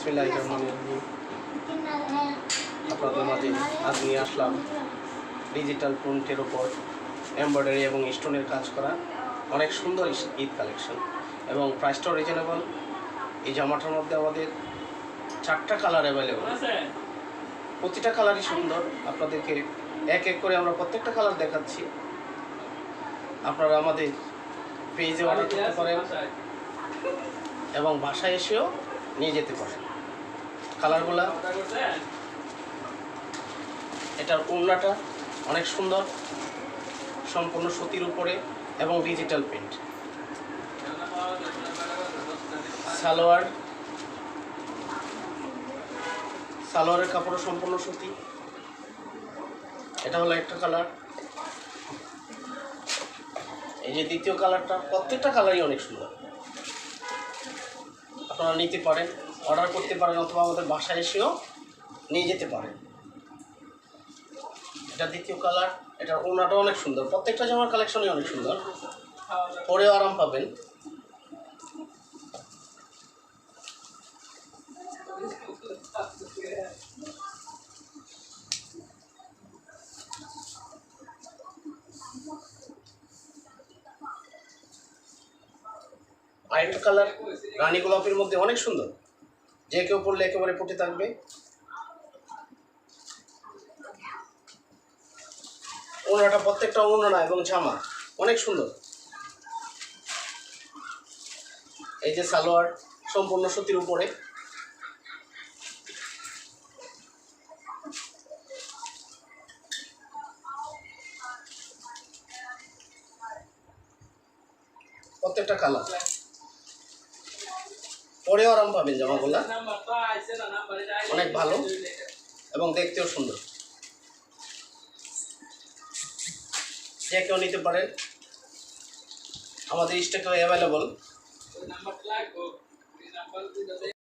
বিসমিল্লাহির রহমানির রহিম। আপনাদের মাঝে আজ নিয়ে আসলাম ডিজিটাল প্রিন্টের ওপর এমব্রয়ডারি এবং স্টোনের কাজ করা অনেক সুন্দর ঈদ কালেকশন এবং প্রাইসটাও রিজনেবল। এই জামাটার মধ্যে আমাদের 4টা কালার অ্যাভেলেবল, প্রতিটা কালারই সুন্দর। আপনাদেরকে এক এক করে আমরা প্রত্যেকটা কালার দেখাচ্ছি। আপনারা আমাদের পেজে অর্ডার করতে পারেন এবং বাসায় এসেও নিয়ে যেতে পারেন। কালারগুলা, এটার ওড়নাটা অনেক সুন্দর, সম্পূর্ণ সুতির উপরে এবং ডিজিটাল প্রিন্ট। সালোয়ারের কাপড়ও সম্পূর্ণ সুতি। এটা হলো একটা কালার। এই যে দ্বিতীয় কালারটা, প্রত্যেকটা কালারই অনেক সুন্দর। আপনারা নিতে পারেন, অর্ডার করতে পারেন অথবা আমাদের বাসায় এসেও নিয়ে যেতে পারেন। এটা দ্বিতীয় কালার। এটার ওড়নাটাও অনেক সুন্দর। প্রত্যেকটা জামার কালেকশনই অনেক সুন্দর, পরেও আরাম পাবেন। আরেকটা কালার রানী গোলাপের মধ্যে অনেক সুন্দর, যে কেউ পরলে একেবারে ফুটে থাকবে। ওড়নাটা, প্রত্যেকটা ওড়না এবং জামা অনেক সুন্দর। এই যে সালোয়ার, সম্পূর্ণ সুতির উপরে। প্রত্যেকটা কালার, পরেও আরাম পাবেন। জামাগুলা অনেক ভালো এবং দেখতেও সুন্দর, যে কেউ নিতে পারেন। আমাদের স্টকে অ্যাভেলেবল।